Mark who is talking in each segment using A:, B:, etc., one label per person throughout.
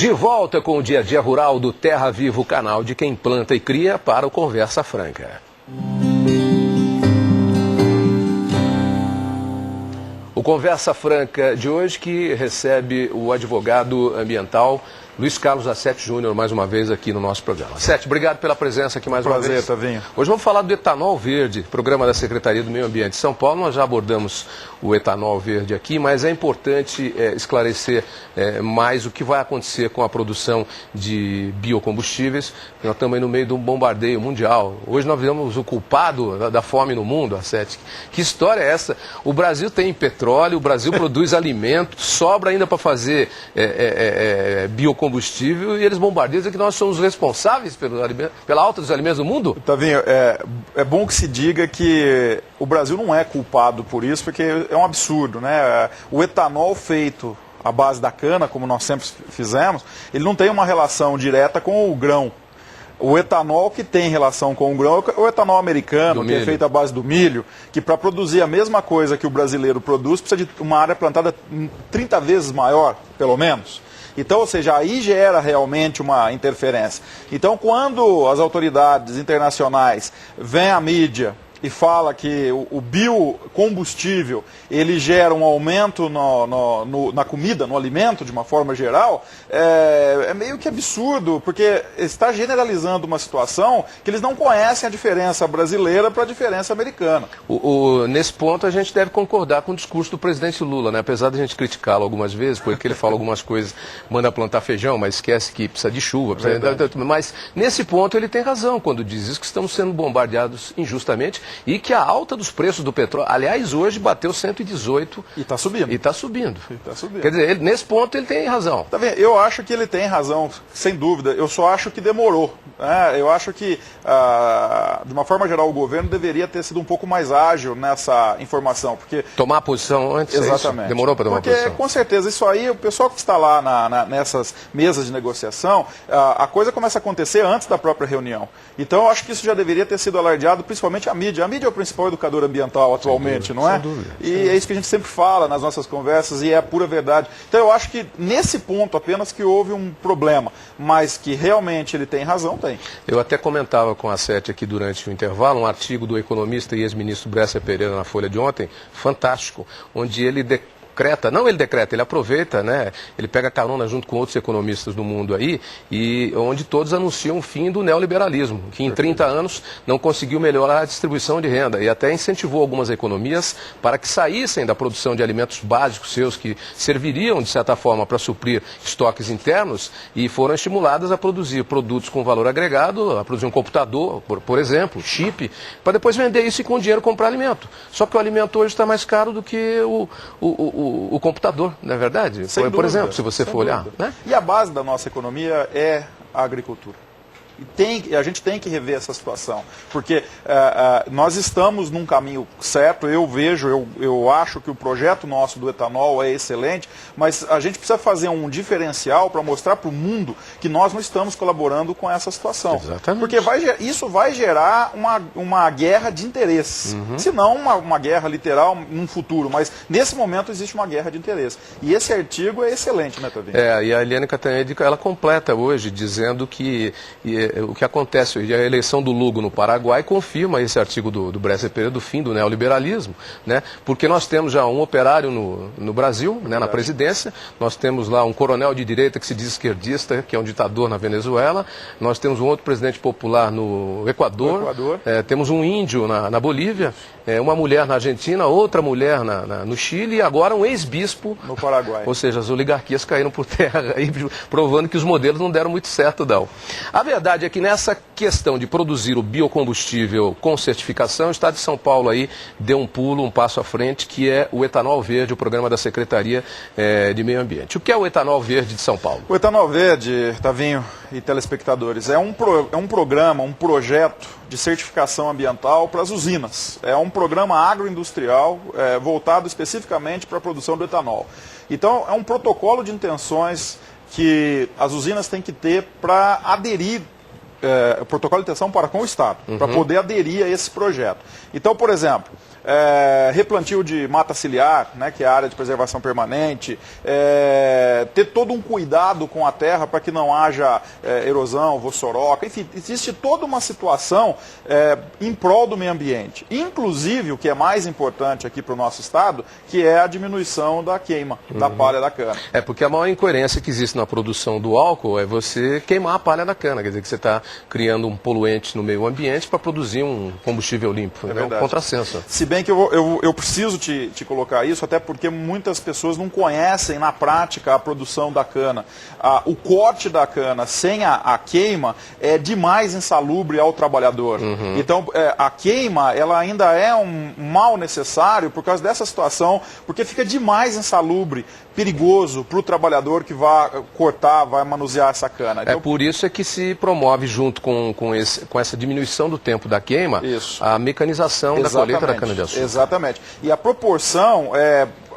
A: De volta com o Dia a Dia Rural do Terra Viva, o canal de quem planta e cria, para o Conversa Franca. O Conversa Franca de hoje que recebe o advogado ambiental Luiz Carlos Assetti Júnior, mais uma vez aqui no nosso programa. Assetti, obrigado pela presença aqui mais uma vez.
B: Tavinho.
A: Hoje vamos falar do etanol verde, programa da Secretaria do Meio Ambiente de São Paulo. Nós já abordamos o etanol verde aqui, mas é importante esclarecer mais o que vai acontecer com a produção de biocombustíveis. Nós estamos aí no meio de um bombardeio mundial. Hoje nós vemos o culpado da fome no mundo, Assetti. Que história é essa? O Brasil tem petróleo, o Brasil produz alimento, sobra ainda para fazer biocombustível e eles bombardeiam dizem que nós somos responsáveis pela alta dos alimentos do mundo?
B: Tavinho, é bom que se diga que o Brasil não é culpado por isso, porque é um absurdo, né? O etanol feito à base da cana, como nós sempre fizemos, ele não tem uma relação direta com o grão. O etanol que tem relação com o grão é o etanol americano, que é feito à base do milho, que para produzir a mesma coisa que o brasileiro produz, precisa de uma área plantada 30 vezes maior, pelo menos. Então, ou seja, aí gera realmente uma interferência. Então, quando as autoridades internacionais vêm à mídia e fala que o biocombustível ele gera um aumento na comida, no alimento, de uma forma geral, é meio que absurdo, porque está generalizando uma situação que eles não conhecem a diferença brasileira para a diferença americana.
A: Nesse ponto, a gente deve concordar com o discurso do presidente Lula, né? Apesar de a gente criticá-lo algumas vezes, porque ele fala algumas coisas, manda plantar feijão, mas esquece que precisa de chuva. Mas, nesse ponto, ele tem razão quando diz isso, que estamos sendo bombardeados injustamente. E que a alta dos preços do petróleo, aliás, hoje bateu 118.
B: E está subindo.
A: E está subindo.
B: Quer
A: dizer, nesse ponto ele tem razão.
B: Tá vendo? Eu acho que ele tem razão, sem dúvida. Eu só acho que demorou. Eu acho que, de uma forma geral, o governo deveria ter sido um pouco mais ágil nessa informação. Porque...
A: Tomar a posição antes.
B: Exatamente.
A: Demorou para tomar a posição.
B: Porque, com certeza, isso aí, o pessoal que está lá nessas mesas de negociação, a coisa começa a acontecer antes da própria reunião. Então, eu acho que isso já deveria ter sido alardeado, principalmente a mídia. A mídia é o principal educador ambiental atualmente, não é?
A: Sem dúvida.
B: E é isso que a gente sempre fala nas nossas conversas e é a pura verdade. Então eu acho que nesse ponto apenas que houve um problema, mas que realmente ele tem razão, tem.
A: Eu até comentava com a Assetti aqui durante o intervalo um artigo do economista e ex-ministro Bresser Pereira na Folha de ontem, fantástico, onde ele ele aproveita, né? Ele pega carona junto com outros economistas do mundo aí, e onde todos anunciam o fim do neoliberalismo, que em 30 anos não conseguiu melhorar a distribuição de renda e até incentivou algumas economias para que saíssem da produção de alimentos básicos seus, que serviriam, de certa forma, para suprir estoques internos, e foram estimuladas a produzir produtos com valor agregado, a produzir um computador, por exemplo, chip, para depois vender isso e com dinheiro comprar alimento. Só que o alimento hoje está mais caro do que o computador, não é verdade? Por exemplo, se você for olhar. Né?
B: E a base da nossa economia é a agricultura. A gente tem que rever essa situação, porque nós estamos num caminho certo, eu acho que o projeto nosso do etanol é excelente, mas a gente precisa fazer um diferencial para mostrar para o mundo que nós não estamos colaborando com essa situação.
A: Exatamente.
B: Porque isso vai gerar uma guerra de interesses, se não uma guerra literal num futuro, mas nesse momento existe uma guerra de interesses. E esse artigo é excelente, né, Tavinho?
A: E a Eliane Cantanhede, ela completa hoje dizendo que o que acontece, a eleição do Lugo no Paraguai confirma esse artigo do Bresser Pereira do fim do neoliberalismo, né? Porque nós temos já um operário no Brasil, né, na presidência, nós temos lá um coronel de direita que se diz esquerdista, que é um ditador na Venezuela, nós temos um outro presidente popular no Equador, temos um índio na Bolívia, uma mulher na Argentina, outra mulher no Chile e agora um ex-bispo
B: no Paraguai.
A: Ou seja, as oligarquias caíram por terra, aí, provando que os modelos não deram muito certo, não. A verdade é que nessa questão de produzir o biocombustível com certificação, o Estado de São Paulo aí deu um passo à frente, que é o Etanol Verde, o programa da Secretaria de Meio Ambiente. O que é o Etanol Verde de São Paulo?
B: O Etanol Verde, Tavinho e telespectadores, é um programa, um projeto de certificação ambiental para as usinas. É um programa agroindustrial voltado especificamente para a produção do etanol. Então, é um protocolo de intenções que as usinas têm que ter para aderir, protocolo de intenção para com o Estado, para poder aderir a esse projeto. Então, por exemplo, replantio de mata ciliar, né, que é a área de preservação permanente, ter todo um cuidado com a terra para que não haja erosão, vossoroca, enfim, existe toda uma situação em prol do meio ambiente. Inclusive, o que é mais importante aqui para o nosso estado, que é a diminuição da queima da palha da cana.
A: Porque a maior incoerência que existe na produção do álcool é você queimar a palha da cana, quer dizer que você está criando um poluente no meio ambiente para produzir um combustível limpo. É um contrassenso.
B: Se bem que eu preciso te colocar isso, até porque muitas pessoas não conhecem na prática a produção da cana. O corte da cana sem a queima é demais insalubre ao trabalhador. Então, a queima ela ainda é um mal necessário por causa dessa situação, porque fica demais insalubre, perigoso para o trabalhador que vai cortar, vai manusear essa cana. Então,
A: por isso é que se promove, junto com essa diminuição do tempo da queima, a mecanização da colheita da cana-de-açúcar.
B: Exatamente. E a proporção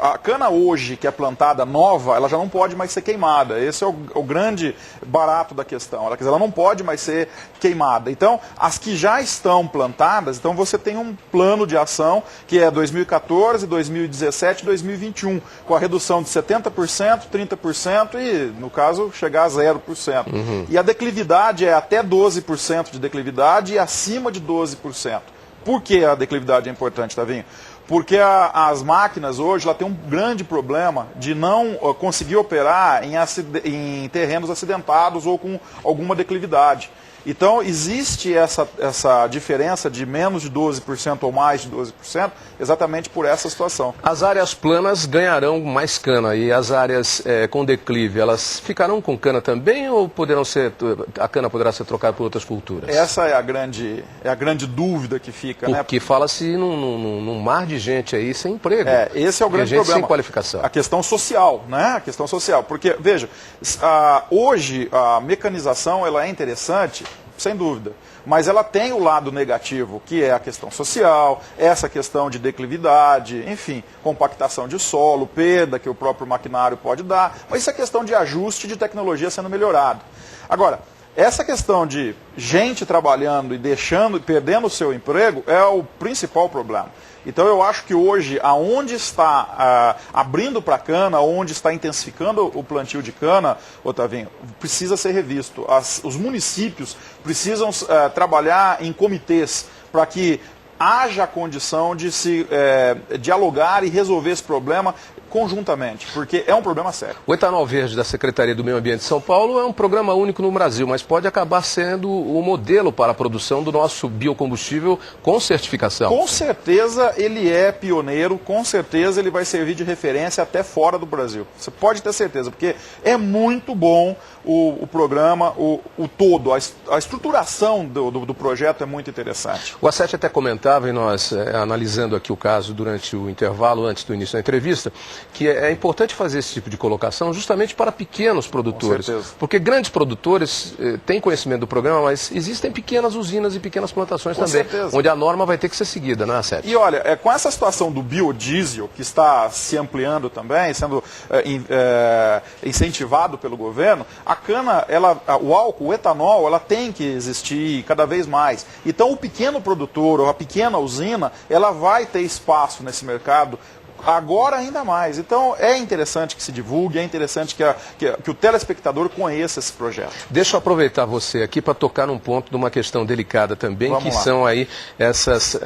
B: a cana hoje, que é plantada nova, ela já não pode mais ser queimada. Esse é o grande barato da questão. Ela não pode mais ser queimada. Então, as que já estão plantadas, então você tem um plano de ação que é 2014, 2017 e 2021, com a redução de 70%, 30% e, no caso, chegar a 0%. E a declividade é até 12% de declividade e acima de 12%. Por que a declividade é importante, Tavinho? Porque as máquinas hoje ela tem um grande problema de não conseguir operar em terrenos acidentados ou com alguma declividade. Então, existe essa diferença de menos de 12% ou mais de 12%, exatamente por essa situação.
A: As áreas planas ganharão mais cana e as áreas com declive, elas ficarão com cana também ou a cana poderá ser trocada por outras culturas?
B: Essa é a grande dúvida que fica.
A: Porque fala-se num mar de gente aí sem emprego.
B: Esse é o grande
A: gente
B: problema.
A: Sem qualificação.
B: A questão social, né? A questão social. Porque, veja, hoje a mecanização ela é interessante, sem dúvida, mas ela tem o lado negativo, que é a questão social, essa questão de declividade, enfim, compactação de solo, perda que o próprio maquinário pode dar, mas isso é questão de ajuste de tecnologia sendo melhorado. Agora, essa questão de gente trabalhando e perdendo o seu emprego é o principal problema. Então eu acho que hoje, aonde está abrindo para cana, onde está intensificando o plantio de cana, Otavinho, precisa ser revisto. Os municípios precisam trabalhar em comitês para que haja a condição de se dialogar e resolver esse problema conjuntamente, porque é um problema sério.
A: O Etanol Verde da Secretaria do Meio Ambiente de São Paulo é um programa único no Brasil, mas pode acabar sendo o modelo para a produção do nosso biocombustível com certificação.
B: Com certeza ele é pioneiro, com certeza ele vai servir de referência até fora do Brasil. Você pode ter certeza, porque é muito bom o programa, o todo, a estruturação do projeto é muito interessante.
A: O A7 até comentava, e nós analisando aqui o caso durante o intervalo, antes do início da entrevista, que é importante fazer esse tipo de colocação justamente para pequenos produtores. Porque grandes produtores têm conhecimento do programa, mas existem pequenas usinas e pequenas plantações também, onde a norma vai ter que ser seguida, não é, A7?
B: E olha, com essa situação do biodiesel, que está se ampliando também, sendo incentivado pelo governo, a cana, o álcool, o etanol, ela tem que existir cada vez mais. Então o pequeno produtor ou a pequena usina, ela vai ter espaço nesse mercado agora ainda mais. Então é interessante que se divulgue, é interessante que o telespectador conheça esse projeto.
A: Deixa eu aproveitar você aqui para tocar num ponto de uma questão delicada também, são aí essas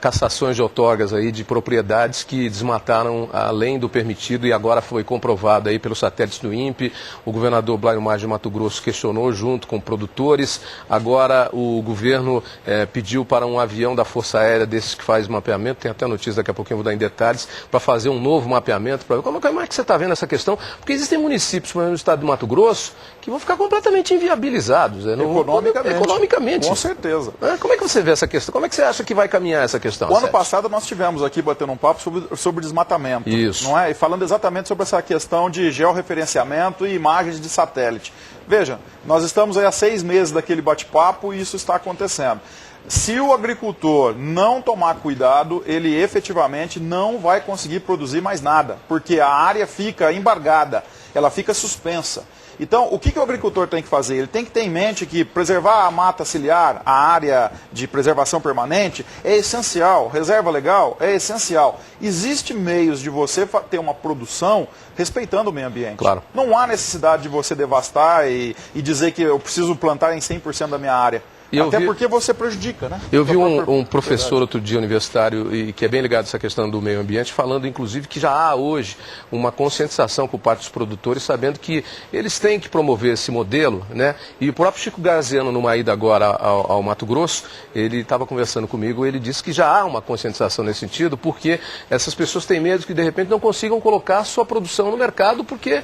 A: cassações de outorgas aí de propriedades que desmataram além do permitido e agora foi comprovado aí pelos satélites do INPE. O governador Blairo Maggi de Mato Grosso questionou junto com produtores. Agora o governo pediu para um avião da Força Aérea desses que faz mapeamento, tem até notícia daqui a pouquinho, eu vou dar em detalhes, para fazer um novo mapeamento. Como é que você está vendo essa questão? Porque existem municípios, por exemplo, no estado do Mato Grosso, que vão ficar completamente inviabilizados.
B: Economicamente. Com certeza.
A: Como é que você vê essa questão? Como é que você acha que vai caminhar essa questão?
B: O ano passado nós tivemos aqui batendo um papo sobre desmatamento.
A: Isso.
B: Não é? E falando exatamente sobre essa questão de georreferenciamento e imagens de satélite. Veja, nós estamos aí há 6 meses daquele bate-papo e isso está acontecendo. Se o agricultor não tomar cuidado, ele efetivamente não vai conseguir produzir mais nada, porque a área fica embargada, ela fica suspensa. Então, o que o agricultor tem que fazer? Ele tem que ter em mente que preservar a mata ciliar, a área de preservação permanente, é essencial. Reserva legal é essencial. Existem meios de você ter uma produção respeitando o meio ambiente.
A: Claro.
B: Não há necessidade de você devastar e dizer que eu preciso plantar em 100% da minha área. Até porque você prejudica, né?
A: Eu vi um professor outro dia universitário, e que é bem ligado a essa questão do meio ambiente, falando inclusive que já há hoje uma conscientização por parte dos produtores, sabendo que eles têm que promover esse modelo, né? E o próprio Chico Graziano, numa ida agora ao Mato Grosso, ele estava conversando comigo, ele disse que já há uma conscientização nesse sentido, porque essas pessoas têm medo que de repente não consigam colocar sua produção no mercado, porque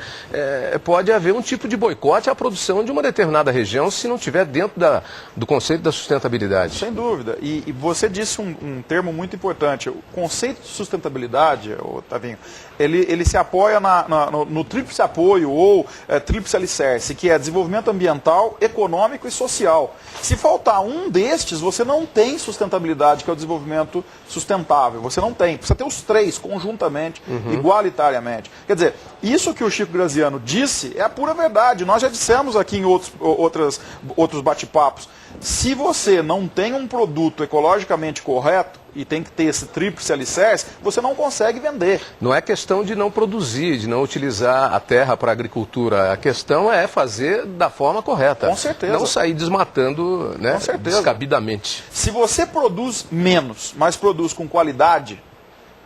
A: pode haver um tipo de boicote à produção de uma determinada região se não estiver dentro do conceito da sustentabilidade.
B: Sem dúvida. E você disse um termo muito importante. O conceito de sustentabilidade, Tavinho, ele se apoia no tríplice apoio ou tríplice alicerce, que é desenvolvimento ambiental, econômico e social. Se faltar um destes, você não tem sustentabilidade, que é o desenvolvimento sustentável. Você não tem. Precisa ter os três conjuntamente, igualitariamente. Quer dizer, isso que o Chico Graziano disse é a pura verdade. Nós já dissemos aqui em outros bate-papos. Se você não tem um produto ecologicamente correto, e tem que ter esse tríplice alicerce, você não consegue vender.
A: Não é questão de não produzir, de não utilizar a terra para a agricultura. A questão é fazer da forma correta.
B: Com certeza.
A: Não sair desmatando, né, descabidamente.
B: Se você produz menos, mas produz com qualidade,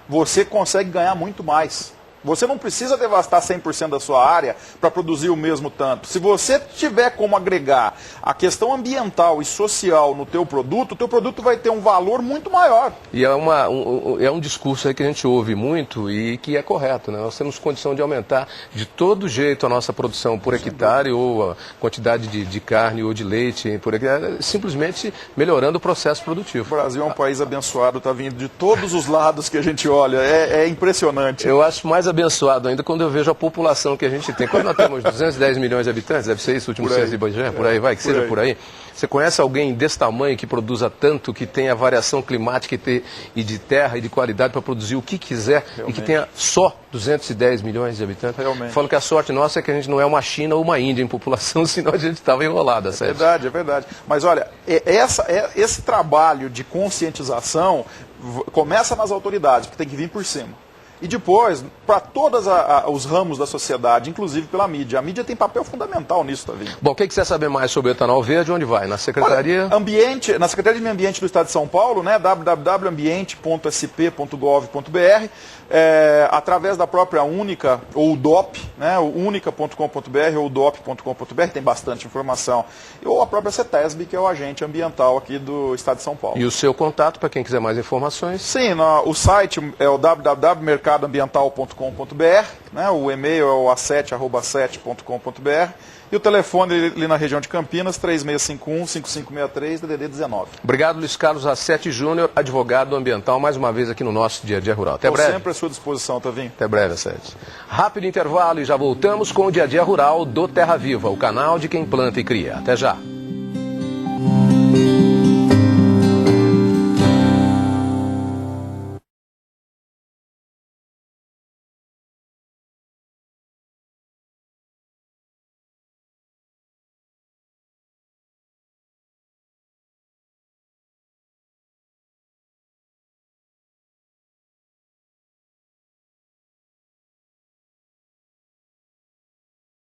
B: você consegue ganhar muito mais. Você não precisa devastar 100% da sua área para produzir o mesmo tanto. Se você tiver como agregar a questão ambiental e social no teu produto, o teu produto vai ter um valor muito maior.
A: E é um discurso aí que a gente ouve muito e que é correto, né? Nós temos condição de aumentar de todo jeito a nossa produção por hectare ou a quantidade de carne ou de leite, por hectare, simplesmente melhorando o processo produtivo.
B: O Brasil é um país abençoado, está vindo de todos os lados que a gente olha. É impressionante.
A: Eu acho mais abençoado ainda quando eu vejo a população que a gente tem. Quando nós temos 210 milhões de habitantes, deve ser isso, o último censo de Ibajé, por aí vai, que seja por aí. Você conhece alguém desse tamanho que produza tanto, que tenha variação climática e de terra e de qualidade para produzir o que quiser e que tenha só 210 milhões de habitantes?
B: Realmente.
A: Eu falo que a sorte nossa é que a gente não é uma China ou uma Índia em população, senão a gente estava enrolado.
B: É verdade, é verdade. Mas olha, esse trabalho de conscientização começa nas autoridades, que tem que vir por cima. E depois, para todos os ramos da sociedade, inclusive pela mídia. A mídia tem papel fundamental nisso, Tavinho.
A: Bom, quem quiser saber mais sobre o etanol verde, onde vai? Na Secretaria?
B: Olha, na Secretaria de Meio Ambiente do Estado de São Paulo, né, www.ambiente.sp.gov.br, através da própria Única, ou DOP, né, unica.com.br ou dop.com.br, tem bastante informação. Ou a própria CETESB, que é o agente ambiental aqui do Estado de São Paulo.
A: E o seu contato, para quem quiser mais informações?
B: Sim, o site é o www.mercadoambiental.com.br, né, o e-mail é o a7@7.com.br e o telefone ali na região de Campinas, 3651-5563, DDD 19.
A: Obrigado, Luiz Carlos Assetti Júnior, advogado ambiental, mais uma vez aqui no nosso Dia a Dia Rural. Até breve.
B: Estou sempre à sua disposição, Tavinho.
A: Até breve, Assetti. Rápido intervalo e já voltamos com o Dia a Dia Rural do Terra Viva, o canal de quem planta e cria. Até já.